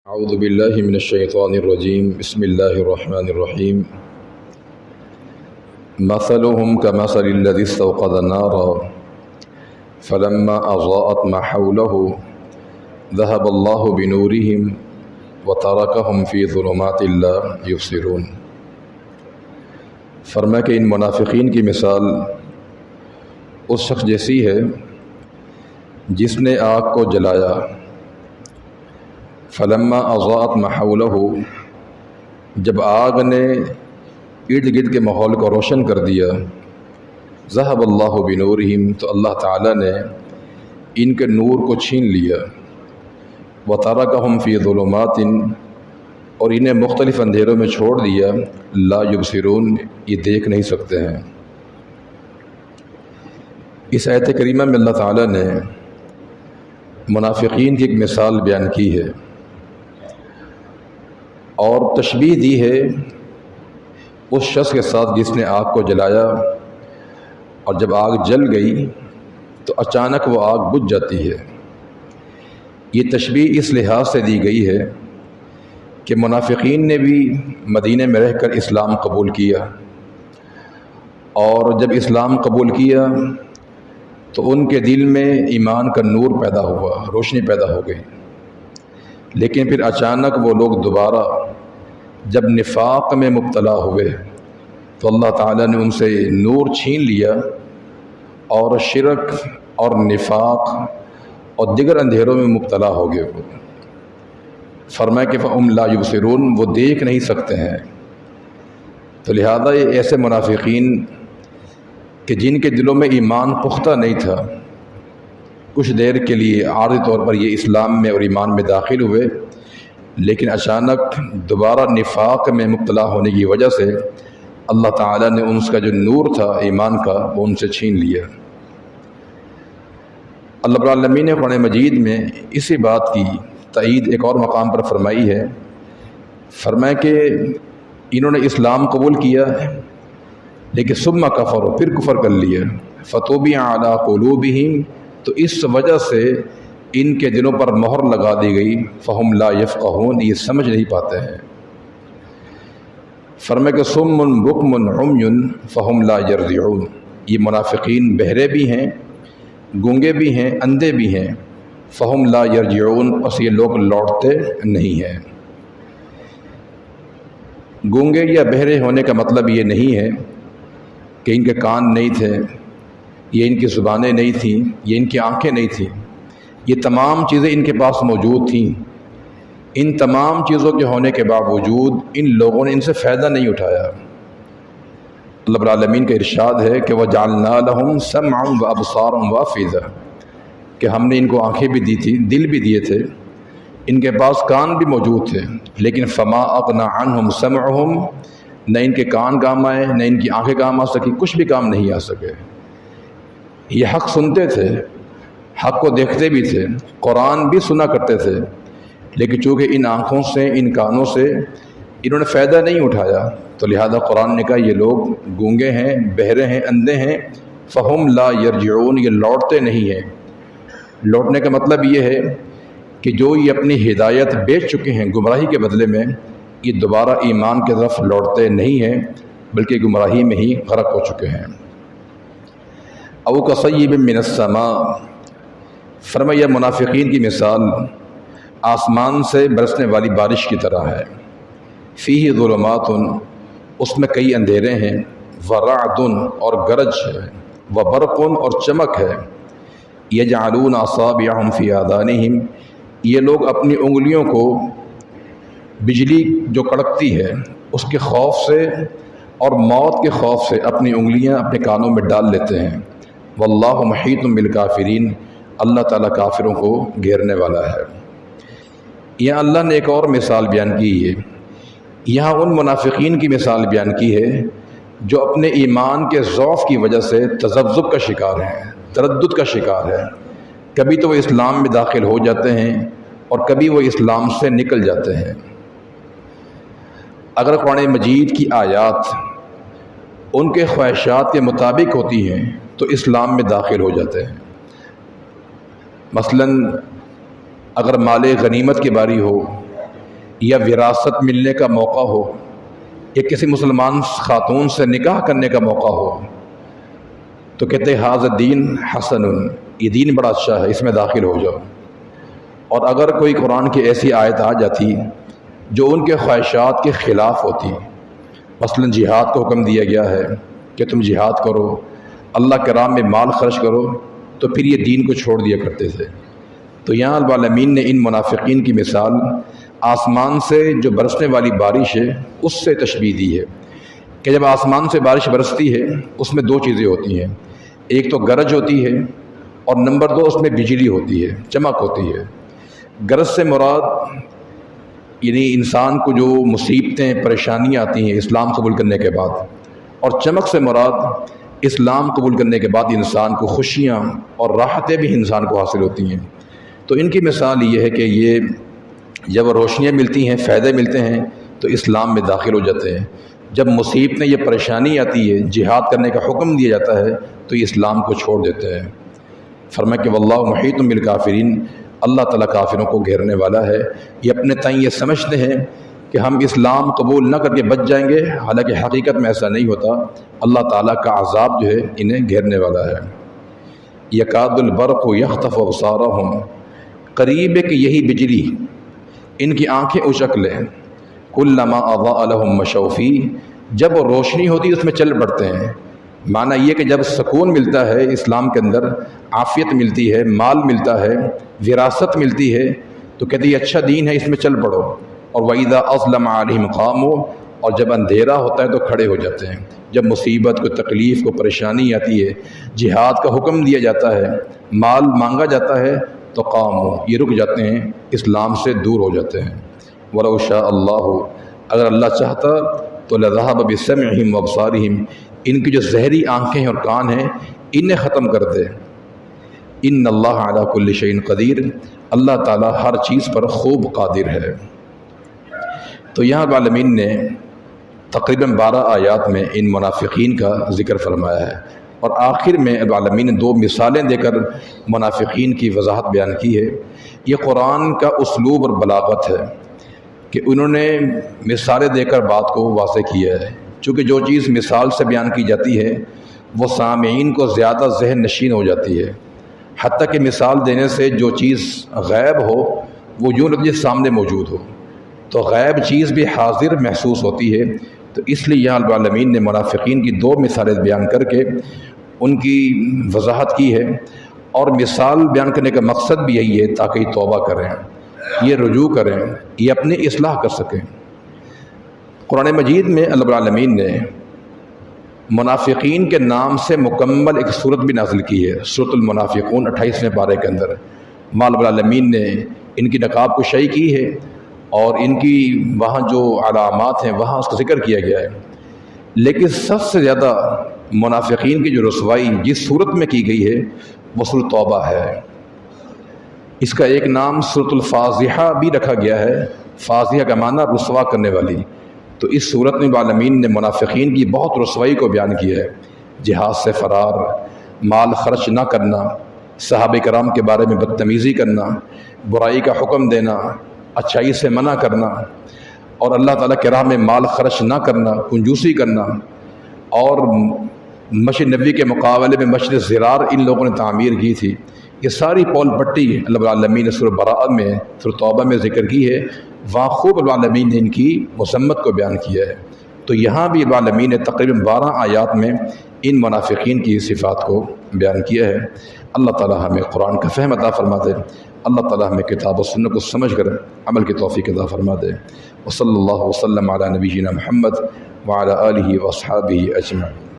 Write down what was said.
اعوذ باللہ من الشیطان الرجیم بسم اللہ الرحمن الرحیم مثلهم كمثل الذي استوقد نارا فلما اضاءت ما حوله ذهب الله بنورهم وتركهم في ظلمات لا يبصرون۔ فرمایا کہ ان منافقین کی مثال اس شخص جیسی ہے جس نے آگ کو جلایا، فلما اضاءت ما حوله، جب آگ نے ارد گرد کے ماحول کو روشن کر دیا، ذهب اللہ بنورہم، تو اللہ تعالیٰ نے ان کے نور کو چھین لیا، وترکہم فی ظلمات، اور انہیں مختلف اندھیروں میں چھوڑ دیا، لا یبصرون، یہ دیکھ نہیں سکتے ہیں۔ اس آیت کریمہ میں اللہ تعالیٰ نے منافقین کی ایک مثال بیان کی ہے اور تشبیہ دی ہے اس شخص کے ساتھ جس نے آگ کو جلایا، اور جب آگ جل گئی تو اچانک وہ آگ بجھ جاتی ہے۔ یہ تشبیہ اس لحاظ سے دی گئی ہے کہ منافقین نے بھی مدینہ میں رہ کر اسلام قبول کیا، اور جب اسلام قبول کیا تو ان کے دل میں ایمان کا نور پیدا ہوا، روشنی پیدا ہو گئی، لیکن پھر اچانک وہ لوگ دوبارہ جب نفاق میں مبتلا ہوئے تو اللہ تعالیٰ نے ان سے نور چھین لیا، اور شرک اور نفاق اور دیگر اندھیروں میں مبتلا ہو گئے۔ وہ فرمایا کہ فَهُمْ لَا يُبْصِرُونَ، وہ دیکھ نہیں سکتے ہیں۔ تو لہذا یہ ایسے منافقین کہ جن کے دلوں میں ایمان پختہ نہیں تھا، کچھ دیر کے لیے عارضی طور پر یہ اسلام میں اور ایمان میں داخل ہوئے، لیکن اچانک دوبارہ نفاق میں مبتلا ہونے کی وجہ سے اللہ تعالیٰ نے ان کا جو نور تھا ایمان کا وہ ان سے چھین لیا۔ اللہ رب العالمین نے قرآن مجید میں اسی بات کی تائید ایک اور مقام پر فرمائی ہے۔ فرمایا کہ انہوں نے اسلام قبول کیا لیکن ثم کفروا، پھر کفر کر لیا، فطبع علی قلوبہم، تو اس وجہ سے ان کے دلوں پر مہر لگا دی گئی، فہم لا یفقہون، یہ سمجھ نہیں پاتے ہیں۔ فرمایا کہ صم بکم عمی فہم لا یرجعون، یہ منافقین بہرے بھی ہیں، گونگے بھی ہیں، اندھے بھی ہیں، فہم لا یرجعون، بس یہ لوگ لوٹتے نہیں ہیں۔ گونگے یا بہرے ہونے کا مطلب یہ نہیں ہے کہ ان کے کان نہیں تھے، یہ ان کی زبانیں نہیں تھیں، یہ ان کی آنکھیں نہیں تھیں، یہ تمام چیزیں ان کے پاس موجود تھیں۔ ان تمام چیزوں کے ہونے کے باوجود ان لوگوں نے ان سے فائدہ نہیں اٹھایا۔ اللہ رب العالمین کا ارشاد ہے کہ وَجَعَلْنَا لَهُمْ سَمْعًا وَأَبْصَارًا وَأَفْئِدَةً، کہ ہم نے ان کو آنکھیں بھی دی تھی، دل بھی دیے تھے، ان کے پاس کان بھی موجود تھے، لیکن فَمَا أَغْنَى عَنْهُمْ سَمْعُهُمْ، نہ ان کے کان کام آئے، نہ ان کی آنکھیں کام آ سکی، کچھ بھی کام نہیں آ سکے۔ یہ حق سنتے تھے، حق کو دیکھتے بھی تھے، قرآن بھی سنا کرتے تھے، لیکن چونکہ ان آنکھوں سے، ان کانوں سے انہوں نے فائدہ نہیں اٹھایا، تو لہذا قرآن نے کہا یہ لوگ گونگے ہیں، بہرے ہیں، اندھے ہیں، فہم لا یرجعون، یہ لوٹتے نہیں ہیں۔ لوٹنے کا مطلب یہ ہے کہ جو یہ اپنی ہدایت بیچ چکے ہیں گمراہی کے بدلے میں، یہ دوبارہ ایمان کی طرف لوٹتے نہیں ہیں، بلکہ گمراہی میں ہی غرق ہو چکے ہیں۔ او کصیب من السماء، فرمایا منافقین کی مثال آسمان سے برسنے والی بارش کی طرح ہے، فیہ ظلمات، اس میں کئی اندھیرے ہیں، ورعد، اور گرج ہے، وبرق، اور چمک ہے، یجعلون اصابعهم فی آذانہم، یہ لوگ اپنی انگلیوں کو بجلی جو کڑکتی ہے اس کے خوف سے اور موت کے خوف سے اپنی انگلیاں اپنے کانوں میں ڈال لیتے ہیں۔ واللہ محیط بالکافرین، اللہ تعالیٰ کافروں کو گھیرنے والا ہے۔ یہاں اللہ نے ایک اور مثال بیان کی ہے، یہاں ان منافقین کی مثال بیان کی ہے جو اپنے ایمان کے ضعف کی وجہ سے تذبذب کا شکار ہیں، تردد کا شکار ہے۔ کبھی تو وہ اسلام میں داخل ہو جاتے ہیں اور کبھی وہ اسلام سے نکل جاتے ہیں۔ اگر قرآن مجید کی آیات ان کے خواہشات کے مطابق ہوتی ہیں تو اسلام میں داخل ہو جاتے ہیں۔ مثلاً اگر مال غنیمت کی باری ہو یا وراثت ملنے کا موقع ہو یا کسی مسلمان خاتون سے نکاح کرنے کا موقع ہو تو کہتے حاذ دین حسن، یہ دین بڑا اچھا ہے، اس میں داخل ہو جاؤ۔ اور اگر کوئی قرآن کی ایسی آیت آ جاتی جو ان کے خواہشات کے خلاف ہوتی، مثلا جہاد کو حکم دیا گیا ہے کہ تم جہاد کرو، اللہ کے راہ میں مال خرچ کرو، تو پھر یہ دین کو چھوڑ دیا کرتے تھے۔ تو یہاں رب العالمین نے ان منافقین کی مثال آسمان سے جو برسنے والی بارش ہے اس سے تشبیہ دی ہے کہ جب آسمان سے بارش برستی ہے اس میں دو چیزیں ہوتی ہیں، ایک تو گرج ہوتی ہے اور نمبر 2 اس میں بجلی ہوتی ہے، چمک ہوتی ہے۔ گرج سے مراد یعنی انسان کو جو مصیبتیں پریشانیاں آتی ہیں اسلام قبول کرنے کے بعد، اور چمک سے مراد اسلام قبول کرنے کے بعد انسان کو خوشیاں اور راحتیں بھی انسان کو حاصل ہوتی ہیں۔ تو ان کی مثال یہ ہے کہ یہ جب روشنیاں ملتی ہیں، فائدے ملتے ہیں تو اسلام میں داخل ہو جاتے ہیں، جب مصیبتیں یہ پریشانی آتی ہے، جہاد کرنے کا حکم دیا جاتا ہے تو یہ اسلام کو چھوڑ دیتے ہیں۔ فرمایا کہ واللہ محیط بالکافرین، اللہ تعالیٰ کافروں کو گھیرنے والا ہے۔ یہ اپنے تئیں یہ سمجھتے ہیں کہ ہم اسلام قبول نہ کر کے بچ جائیں گے، حالانکہ حقیقت میں ایسا نہیں ہوتا، اللہ تعالیٰ کا عذاب جو ہے انہیں گھیرنے والا ہے۔ یکاد البرق یخطف ابصارہم، قریب ہے کہ یہی بجلی ان کی آنکھیں اچک لیں، کلما اضاء لهم مشوا فیہ، جب وہ روشنی ہوتی ہے اس میں چل پڑتے ہیں۔ معنی یہ کہ جب سکون ملتا ہے اسلام کے اندر، عافیت ملتی ہے، مال ملتا ہے، وراثت ملتی ہے، تو کہتے یہ اچھا دین ہے، اس میں چل پڑو۔ اور وَإِذَا أَظْلَمَ عَلَيْهِمْ قَامُوا، اور جب اندھیرا ہوتا ہے تو کھڑے ہو جاتے ہیں، جب مصیبت کو تکلیف کو پریشانی آتی ہے، جہاد کا حکم دیا جاتا ہے، مال مانگا جاتا ہے تو قاموا، یہ رک جاتے ہیں، اسلام سے دور ہو جاتے ہیں۔ وَلَوْ شَاءَ اللَّهُ، اگر اللہ چاہتا تو لَذَهَبَ بِسَمْعِهِمْ وَأَبْصَارِهِمْ، ان کی جو زہری آنکھیں اور کان ہیں انہیں ختم کر دے۔ ان اللہ علی کل شیء قدیر، اللہ تعالیٰ ہر چیز پر خوب قادر ہے۔ تو یہاں رب العالمین نے تقریباً 12 آیات میں ان منافقین کا ذکر فرمایا ہے، اور آخر میں رب العالمین نے 2 مثالیں دے کر منافقین کی وضاحت بیان کی ہے۔ یہ قرآن کا اسلوب اور بلاغت ہے کہ انہوں نے مثالیں دے کر بات کو واضح کیا ہے، چونکہ جو چیز مثال سے بیان کی جاتی ہے وہ سامعین کو زیادہ ذہن نشین ہو جاتی ہے، حتیٰ کہ مثال دینے سے جو چیز غائب ہو وہ یوں لگے سامنے موجود ہو، تو غائب چیز بھی حاضر محسوس ہوتی ہے۔ تو اس لیے یہاں رب العالمین نے منافقین کی 2 مثالیں بیان کر کے ان کی وضاحت کی ہے، اور مثال بیان کرنے کا مقصد بھی یہی ہے تاکہ یہ توبہ کریں، یہ رجوع کریں، یہ اپنی اصلاح کر سکیں۔ قرآن مجید میں اللہ رب العالمین نے منافقین کے نام سے مکمل ایک صورت بھی نازل کی ہے، سورۃ المنافقون 28ویں پارے کے اندر رب العالمین نے ان کی نقاب کشائی کی ہے، اور ان کی وہاں جو علامات ہیں وہاں اس کا ذکر کیا گیا ہے۔ لیکن سب سے زیادہ منافقین کی جو رسوائی جس صورت میں کی گئی ہے وہ سورۃ توبہ ہے۔ اس کا ایک نام سورۃ الفاضحہ بھی رکھا گیا ہے، فاضحہ کا معنی رسوا کرنے والی۔ تو اس صورت میں العالمین نے منافقین کی بہت رسوائی کو بیان کیا ہے، جہاد سے فرار، مال خرچ نہ کرنا، صحابہ کرام کے بارے میں بدتمیزی کرنا، برائی کا حکم دینا، اچھائی سے منع کرنا، اور اللہ تعالیٰ کے راہ میں مال خرچ نہ کرنا، کنجوسی کرنا، اور مسجد نبوی کے مقابلے میں مسجد زرار ان لوگوں نے تعمیر کی تھی۔ یہ ساری پول پٹی اللہ العالمین نے سورہ براءہ میں، سورہ توبہ میں ذکر کی ہے، وہاں خوب اللہ العالمین نے ان کی مذمت کو بیان کیا ہے۔ تو یہاں بھی اللہ العالمین نے تقریباً 12 آیات میں ان منافقین کی صفات کو بیان کیا ہے۔ اللہ تعالیٰ ہمیں قرآن کا فہم عطا فرما دے، اللہ تعالیٰ ہمیں کتاب و سنت کو سمجھ کر عمل کی توفیق عطا فرما دے۔ وصلی اللہ وسلم علی نبینا محمد وعلی آلہ واصحابہ اجمعین۔